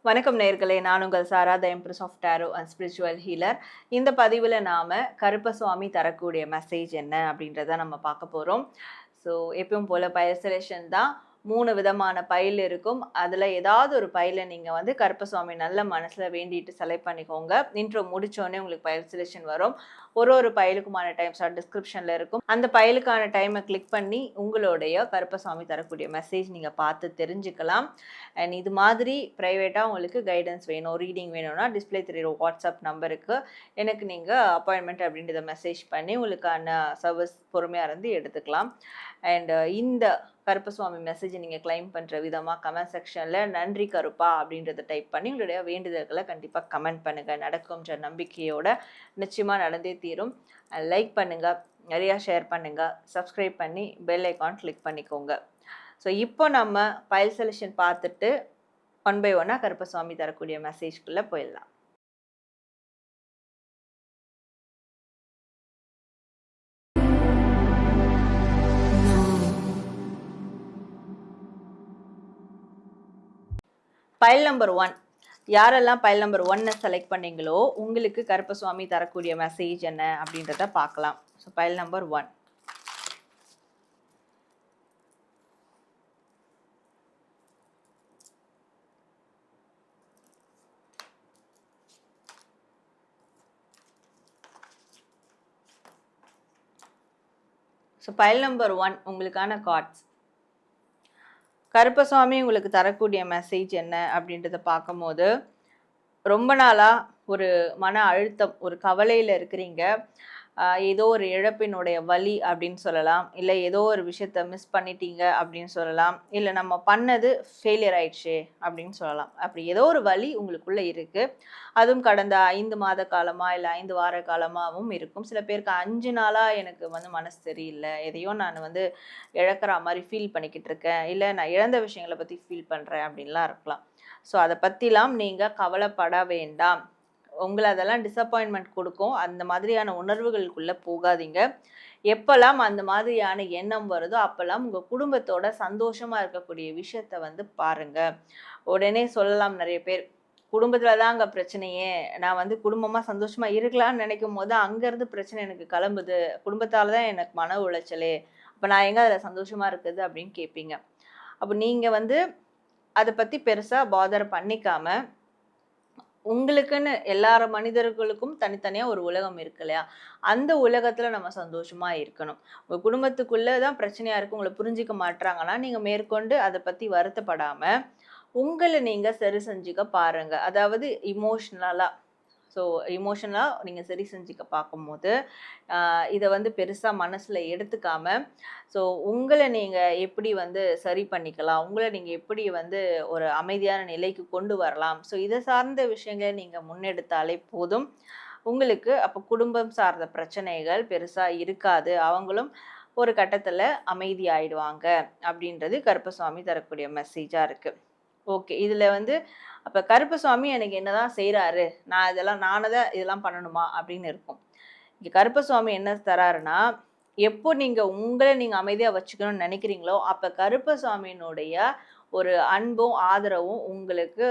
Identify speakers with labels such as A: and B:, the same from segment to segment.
A: வணக்கம் நேயர்களே, நான் உங்கள் Sara, the empress of tarot and spiritual healer. இந்த பதிவில் நாம கருப்பசுவாமி தரக்கூடிய மெசேஜ் என்ன அப்படின்றத நம்ம பார்க்க போகிறோம். ஸோ எப்பவும் போல் பயிர் செலெக்ஷன் தான். 3 விதமான பயில் இருக்கும். அதில் ஏதாவது ஒரு பயில நீங்கள் வந்து கருப்பசுவாமி நல்ல மனசில் வேண்டிட்டு செலக்ட் பண்ணிக்கோங்க. இன்ட்ரோ முடித்தோடனே உங்களுக்கு பயில் செலெக்ஷன் வரும். ஒரு பயிலுக்குமான டைம்ஸ் டிஸ்கிரிப்ஷனில் இருக்கும். அந்த பயிலுக்கான டைமை கிளிக் பண்ணி உங்களுடைய கருப்பசுவாமி தரக்கூடிய மெசேஜ் நீங்கள் பார்த்து தெரிஞ்சுக்கலாம். அண்ட் இது மாதிரி ப்ரைவேட்டாக உங்களுக்கு கைடன்ஸ் வேணும், ரீடிங் வேணும்னா டிஸ்பிளே தெரியுற வாட்ஸ்அப் நம்பருக்கு எனக்கு நீங்கள் அப்பாயின்மெண்ட் அப்படின்றத மெசேஜ் பண்ணி உங்களுக்கான சர்வீஸ் பொறுமையாக இருந்து எடுத்துக்கலாம். அண்ட் இந்த கருப்பசுவாமி மெசேஜை நீங்கள் கிளைம் பண்ணுற விதமாக கமெண்ட் செக்ஷனில் நன்றி கருப்பா அப்படின்றத டைப் பண்ணி உங்களுடைய வேண்டுதல்களை கண்டிப்பாக கமெண்ட் பண்ணுங்கள். நடக்கும்ன்ற நம்பிக்கையோட நிச்சயமாக நடந்தே தீரும். லைக் பண்ணுங்கள், நிறையா ஷேர் பண்ணுங்கள், சப்ஸ்கிரைப் பண்ணி பெல் ஐக்கான் கிளிக் பண்ணிக்கோங்க. ஸோ இப்போ நம்ம பைல் செலெக்ஷன் பார்த்துட்டு 1 by 1 கருப்பசுவாமி தரக்கூடிய மெசேஜ்குள்ளே போயிடலாம். பைல் நம்பர் 1, யாரெல்லாம் பைல் நம்பர் 1 செலக்ட் பண்ணீங்களோ உங்களுக்கு கருப்பசுவாமி தரக்கூடிய மெசேஜ் என்ன அப்படின்றத பார்க்கலாம். So file number 1. So file number 1 உங்களுக்கான கார்ட்ஸ். கருப்பசுவாமி உங்களுக்கு தரக்கூடிய மெசேஜ் என்ன அப்படின்றத பார்க்கும்போது, ரொம்ப நாளாக ஒரு மன அழுத்தம், ஒரு கவலையில் இருக்கிறீங்க. ஏதோ ஒரு இழப்பினுடைய வலி அப்படின்னு சொல்லலாம், இல்லை ஏதோ ஒரு விஷயத்த மிஸ் பண்ணிட்டீங்க அப்படின்னு சொல்லலாம், இல்லை நம்ம பண்ணது ஃபெயிலியர் ஆயிடுச்சு அப்படின்னு சொல்லலாம். அப்படி ஏதோ ஒரு வலி உங்களுக்குள்ளே இருக்குது. அதுவும் கடந்த 5 மாத காலமாக இல்லை 5 வார காலமாகவும் இருக்கும். சில பேருக்கு 5 நாளாக எனக்கு வந்து மனசு சரியில்லை, எதையோ நான் வந்து இழக்கிற மாதிரி ஃபீல் பண்ணிக்கிட்டு இருக்கேன், இல்லை நான் இழந்த விஷயங்களை பற்றி ஃபீல் பண்ணுறேன் அப்படின்லாம் இருக்கலாம். ஸோ அதை பற்றிலாம் நீங்கள் கவலைப்பட வேண்டாம். உங்களை அதெல்லாம் டிசப்பாயின்மெண்ட் கொடுக்கும். அந்த மாதிரியான உணர்வுகளுக்குள்ளே போகாதீங்க. எப்போல்லாம் அந்த மாதிரியான எண்ணம் வருதோ அப்போல்லாம் உங்கள் குடும்பத்தோட சந்தோஷமாக இருக்கக்கூடிய விஷயத்த வந்து பாருங்கள். உடனே சொல்லலாம் நிறைய பேர், குடும்பத்தில் தான் அங்கே பிரச்சனையே, நான் வந்து குடும்பமாக சந்தோஷமாக இருக்கலாம்னு நினைக்கும் போது அங்கேருந்து பிரச்சனை எனக்கு கிளம்புது, குடும்பத்தால் தான் எனக்கு மன உளைச்சலே, அப்போ நான் எங்கே அதில் சந்தோஷமாக இருக்குது அப்படின்னு கேட்பீங்க. அப்போ நீங்கள் வந்து அதை பற்றி பெருசாக பாதர் பண்ணிக்காம, உங்களுக்குன்னு எல்லார மனிதர்களுக்கும் தனித்தனியாக ஒரு உலகம் இருக்கு இல்லையா, அந்த உலகத்தில் நம்ம சந்தோஷமாக இருக்கணும். உங்கள் குடும்பத்துக்குள்ளே தான் பிரச்சனையாக இருக்குது, உங்களை புரிஞ்சிக்க மாட்டுறாங்கன்னா நீங்கள் மேற்கொண்டு அதை பற்றி வருத்தப்படாமல் உங்களை நீங்கள் சரி செஞ்சுக்க பாருங்கள். அதாவது இமோஷ்னலாக, ஸோ இமோஷனலாக நீங்கள் சரி செஞ்சுக்க பார்க்கும்போது இதை வந்து பெருசாக மனசில் எடுத்துக்காம, ஸோ உங்களை நீங்கள் எப்படி வந்து சரி பண்ணிக்கலாம், உங்களை நீங்கள் எப்படி வந்து ஒரு அமைதியான நிலைக்கு கொண்டு வரலாம், ஸோ இதை சார்ந்த விஷயங்களை நீங்கள் முன்னெடுத்தாலே போதும். உங்களுக்கு அப்போ குடும்பம் சார்ந்த பிரச்சனைகள் பெருசாக இருக்காது. அவங்களும் ஒரு கட்டத்தில் அமைதியாயிடுவாங்க அப்படின்றது கருப்பசுவாமி தரக்கூடிய மெசேஜாக இருக்குது. ஓகே, இதில் வந்து அப்போ கருப்பசுவாமி எனக்கு என்னதான் செய்கிறாரு, நானே தான் இதெல்லாம் பண்ணணுமா அப்படின்னு இருக்கும். இங்கே கருப்பசுவாமி என்ன தராருன்னா, எப்போ நீங்கள் உங்களை நீங்கள் அமைதியாக வச்சுக்கணும்னு நினைக்கிறீங்களோ அப்போ கருப்பசுவாமியினுடைய ஒரு அன்பும் ஆதரவும் உங்களுக்கு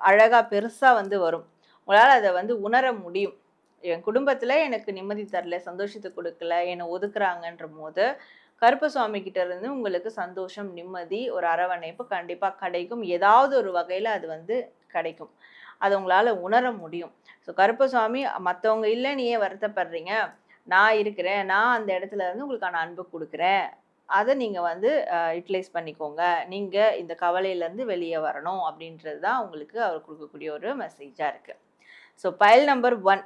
A: அழகாக பெருசாக வந்து வரும். உங்களால் அதை வந்து உணர முடியும். என் குடும்பத்தில் எனக்கு நிம்மதி தரல, சந்தோஷத்தை கொடுக்கல, என்னை ஒதுக்குறாங்கன்ற போது கருப்பசுவாமி கிட்ட இருந்து உங்களுக்கு சந்தோஷம், நிம்மதி, ஒரு அரவணைப்பு கண்டிப்பாக கிடைக்கும். ஏதாவது ஒரு வகையில் அது வந்து கிடைக்கும். அது உங்களால் உணர முடியும். ஸோ கருப்பசுவாமி மற்றவங்க இல்லை நீ ஏன் வருத்தப்படுறீங்க, நான் இருக்கிறேன், நான் அந்த இடத்துல இருந்து உங்களுக்கான அன்பு கொடுக்குறேன், அதை நீங்கள் வந்து யூட்டிலைஸ் பண்ணிக்கோங்க, நீங்கள் இந்த கவலையிலேருந்து வெளியே வரணும் அப்படின்றது தான் உங்களுக்கு அவர் கொடுக்கக்கூடிய ஒரு மெசேஜாக இருக்குது. So file number 1.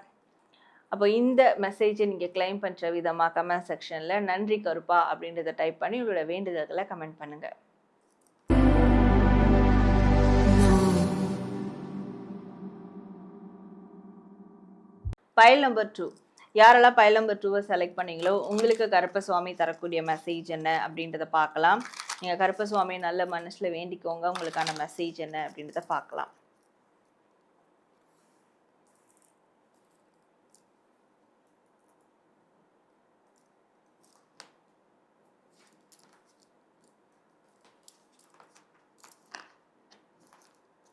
A: அப்போ இந்த மெசேஜை நீங்கள் கிளைம் பண்ணுற விதமாக கமெண்ட் செக்ஷனில் நன்றி கருப்பா அப்படின்றத டைப் பண்ணி உங்களோட வேண்டுதல்களை கமெண்ட் பண்ணுங்கள். பைல் நம்பர் 2, யாரெல்லாம் பைல் நம்பர் 2 செலக்ட் பண்ணீங்களோ உங்களுக்கு கருப்பசுவாமி தரக்கூடிய மெசேஜ் என்ன அப்படின்றத பார்க்கலாம். நீங்கள் கருப்பசுவாமி நல்ல மனசில் வேண்டிக்கோங்க, உங்களுக்கான மெசேஜ் என்ன அப்படின்றத பார்க்கலாம்.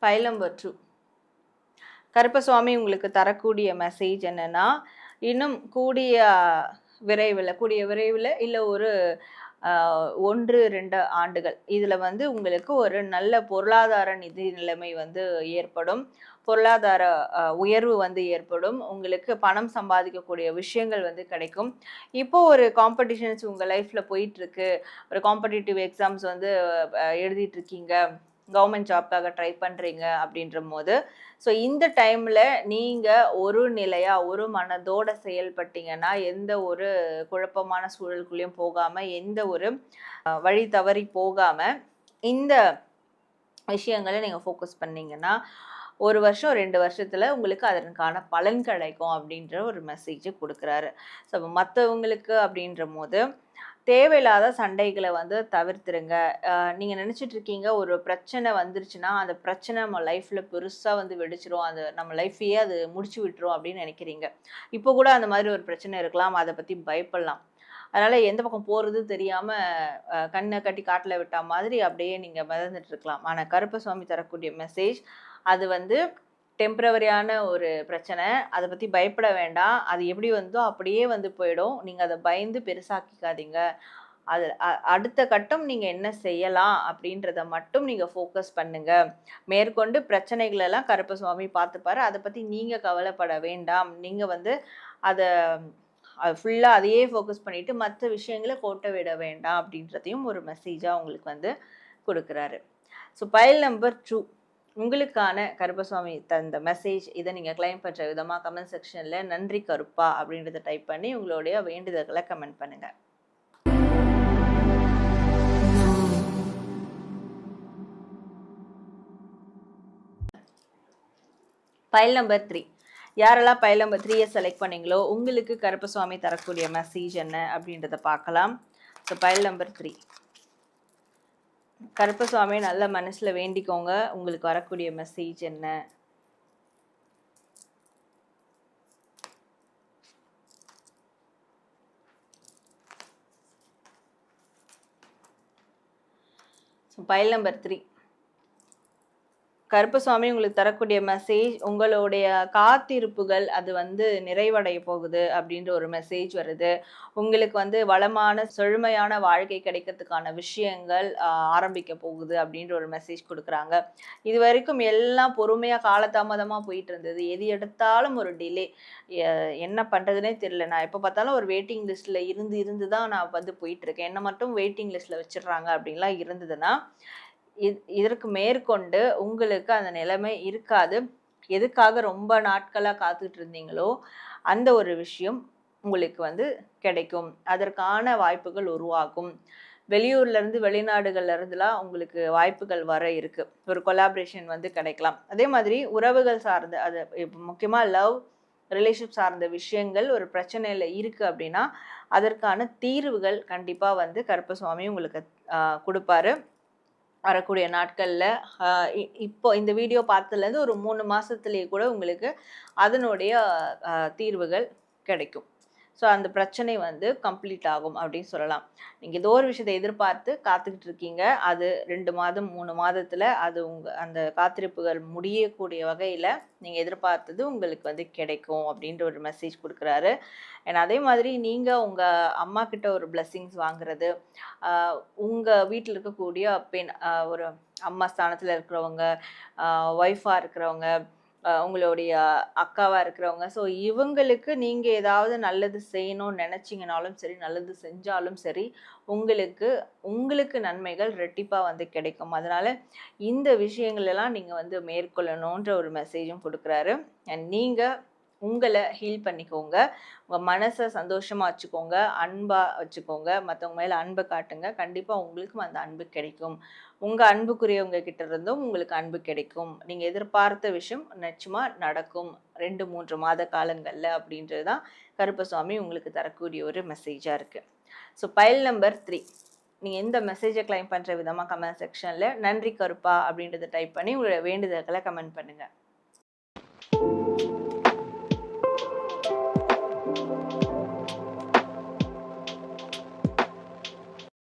A: File number 2. கருப்பசுவாமி உங்களுக்கு தரக்கூடிய மெசேஜ் என்னன்னா, இன்னும் கூடிய விரைவில் இல்லை ஒரு 1-2 ஆண்டுகள் இதில் வந்து உங்களுக்கு ஒரு நல்ல பொருளாதார நிதி நிலைமை வந்து ஏற்படும். பொருளாதார உயர்வு வந்து ஏற்படும். உங்களுக்கு பணம் சம்பாதிக்கக்கூடிய விஷயங்கள் வந்து கிடைக்கும். இப்போ ஒரு காம்படிஷன்ஸ் உங்கள் லைஃப்பில் போயிட்டுருக்கு. ஒரு காம்படிட்டிவ் எக்ஸாம்ஸ் வந்து எழுதிட்டு இருக்கீங்க, கவர்மெண்ட் ஜாப்காக ட்ரை பண்ணுறீங்க அப்படின்ற போது, ஸோ இந்த டைமில் நீங்கள் ஒரு நிலையாக ஒரு மனதோட செயல்பட்டீங்கன்னா எந்த ஒரு குழப்பமான சூழலுக்குள்ளேயும் போகாமல், எந்த ஒரு வழி தவறி போகாமல் இந்த விஷயங்களை நீங்கள் ஃபோக்கஸ் பண்ணீங்கன்னா 1 வருஷம் 2 வருஷத்தில் உங்களுக்கு அதற்கான பலன் கிடைக்கும் அப்படின்ற ஒரு மெசேஜை கொடுக்குறாரு. ஸோ மற்றவங்களுக்கு அப்படின்ற போது தேவையில்லாத சண்டைகளை வந்து தவிர்த்துருங்க. நீங்கள் நினச்சிட்டு இருக்கீங்க ஒரு பிரச்சனை வந்துருச்சுன்னா அந்த பிரச்சனை நம்ம லைஃப்பில் பெருசாக வந்து வெடிச்சிரும், அது நம்ம லைஃப்பையே அது முடிச்சு விட்டுரும் அப்படின்னு நினைக்கிறீங்க. இப்போ கூட அந்த மாதிரி ஒரு பிரச்சனை இருக்கலாம், அதை பற்றி பயப்படலாம். அதனால் எந்த பக்கம் போகிறது தெரியாமல் கண்ணை கட்டி காட்டில் விட்டா மாதிரி அப்படியே நீங்கள் மிதந்துட்டு இருக்கலாம். ஆனால் கருப்பசுவாமி தரக்கூடிய மெசேஜ் அது வந்து டெம்பரவரியான ஒரு பிரச்சனை, அதை பற்றி பயப்பட வேண்டாம். அது எப்படி வந்தோ அப்படியே வந்து போயிடும். நீங்கள் அதை பயந்து பெருசாக்கிக்காதீங்க. அது அடுத்த கட்டம் நீங்கள் என்ன செய்யலாம் அப்படின்றத மட்டும் நீங்கள் ஃபோக்கஸ் பண்ணுங்க. மேற்கொண்டு பிரச்சனைகளெல்லாம் கருப்பசுவாமி பார்த்துப்பாரு. அதை பற்றி நீங்கள் கவலைப்பட வேண்டாம். நீங்கள் வந்து அதை ஃபுல்லாக அதையே ஃபோக்கஸ் பண்ணிவிட்டு மற்ற விஷயங்களை கோட்ட விட வேண்டாம் அப்படின்றதையும் ஒரு மெசேஜாக உங்களுக்கு வந்து கொடுக்குறாரு. ஸோ பைல் நம்பர் 2 உங்களுக்கான கருப்பசுவாமி தந்த மெசேஜ். இதை நீங்கள் கிளைம் பண்ணுற விதமாக கமெண்ட் செக்ஷனில் நன்றி கருப்பா அப்படின்றத டைப் பண்ணி உங்களுடைய வேண்டுதல்களை கமெண்ட் பண்ணுங்கள். File number 3. யாரெல்லாம் பைல் நம்பர் 3-ஐ செலக்ட் பண்ணீங்களோ உங்களுக்கு கருப்பசுவாமி தரக்கூடிய மெசேஜ் என்ன அப்படின்றத பார்க்கலாம். ஸோ பைல் நம்பர் 3 கருப்பசுவாமியை நல்ல மனசில் வேண்டிக்கோங்க. உங்களுக்கு வரக்கூடிய மெசேஜ் என்ன? பைல் நம்பர் 3 கருப்பசுவாமி உங்களுக்கு தரக்கூடிய மெசேஜ், உங்களுடைய காத்திருப்புகள் அது வந்து நிறைவடைய போகுது அப்படின்ற ஒரு மெசேஜ் வருது. உங்களுக்கு வந்து வளமான செழுமையான வாழ்க்கை கிடைக்கிறதுக்கான விஷயங்கள் ஆரம்பிக்க போகுது அப்படின்ற ஒரு மெசேஜ் கொடுக்குறாங்க. இது வரைக்கும் எல்லாம் பொறுமையாக காலதாமதமாக போயிட்டு இருந்தது. எது எடுத்தாலும் ஒரு டிலே, என்ன பண்ணுறதுனே தெரியல. நான் எப்போ பார்த்தாலும் ஒரு வெயிட்டிங் லிஸ்ட்டில் இருந்து தான் நான் வந்து போயிட்டுருக்கேன். என்னை மட்டும் வெயிட்டிங் லிஸ்ட்டில் வச்சிடுறாங்க அப்படின்லாம் இருந்ததுன்னா இதற்கு மேற்கொண்டு உங்களுக்கு அந்த நிலைமை இருக்காது. எதுக்காக ரொம்ப நாட்களாக காத்துட்டு இருந்தீங்களோ அந்த ஒரு விஷயம் உங்களுக்கு வந்து கிடைக்கும். அதற்கான வாய்ப்புகள் உருவாகும். வெளியூர்லேருந்து வெளிநாடுகள்லேருந்துலாம் உங்களுக்கு வாய்ப்புகள் வர இருக்கு. ஒரு கொலாபரேஷன் வந்து கிடைக்கலாம். அதே மாதிரி உறவுகள் சார்ந்த அது முக்கியமாக லவ் ரிலேஷன்ஷிப் சார்ந்த விஷயங்கள் ஒரு பிரச்சனையில் இருக்குது அப்படின்னா அதற்கான தீர்வுகள் கண்டிப்பாக வந்து கருப்பசுவாமி உங்களுக்கு கொடுப்பாரு வரக்கூடிய நாட்களில். இப்போ இந்த வீடியோ பார்த்ததுலேருந்து ஒரு 3 மாதத்துலேயே கூட உங்களுக்கு அதனுடைய தீர்வுகள் கிடைக்கும். ஸோ அந்த பிரச்சனை வந்து கம்ப்ளீட் ஆகும் அப்படின்னு சொல்லலாம். நீங்கள் ஏதோ ஒரு விஷயத்தை எதிர்பார்த்து காத்துக்கிட்டு இருக்கீங்க, அது 2 மாதம் 3 மாதத்தில் அது அந்த காத்திருப்புகள் முடியக்கூடிய வகையில் நீங்கள் எதிர்பார்த்தது உங்களுக்கு வந்து கிடைக்கும் அப்படின்ற ஒரு மெசேஜ் கொடுக்குறாரு. ஏன்னா அதே மாதிரி நீங்கள் உங்கள் அம்மா கிட்ட ஒரு பிளெஸ்ஸிங்ஸ் வாங்குறது, உங்கள் வீட்டில் இருக்கக்கூடிய பெண் ஒரு அம்மா ஸ்தானத்தில் இருக்கிறவங்க, ஒய்ஃபாக இருக்கிறவங்க, உங்களுடைய அக்காவாக இருக்கிறவங்க, ஸோ இவங்களுக்கு நீங்கள் ஏதாவது நல்லது செய்யணும்னு நினச்சிங்கனாலும் சரி, நல்லது செஞ்சாலும் சரி, உங்களுக்கு நன்மைகள் ரெட்டிப்பாக வந்து கிடைக்கும். அதனால் இந்த விஷயங்களெல்லாம் நீங்கள் வந்து மேற்கொள்ளணுன்ற ஒரு மெசேஜும் கொடுக்குறாரு. அண்ட் நீங்கள் உங்களை ஹீல் பண்ணிக்கோங்க, உங்கள் மனசை சந்தோஷமாக வச்சுக்கோங்க, அன்பாக வச்சுக்கோங்க, மற்றவங்க மேலே அன்பை காட்டுங்க. கண்டிப்பாக உங்களுக்கும் அந்த அன்பு கிடைக்கும். உங்கள் அன்புக்குரியவங்க கிட்ட இருந்தும் உங்களுக்கு அன்பு கிடைக்கும். நீங்கள் எதிர்பார்த்த விஷயம் நிச்சயமாக நடக்கும் 2-3 மாத காலங்களில் அப்படின்றது தான் கருப்பசுவாமி உங்களுக்கு தரக்கூடிய ஒரு மெசேஜாக இருக்குது. ஸோ பைல் நம்பர் 3 நீங்கள் எந்த மெசேஜை கிளைம் பண்ணுற விதமாக கமெண்ட் செக்ஷனில் நன்றி கருப்பா அப்படின்றத டைப் பண்ணி உங்களோட வேண்டுதல்களை கமெண்ட் பண்ணுங்கள்.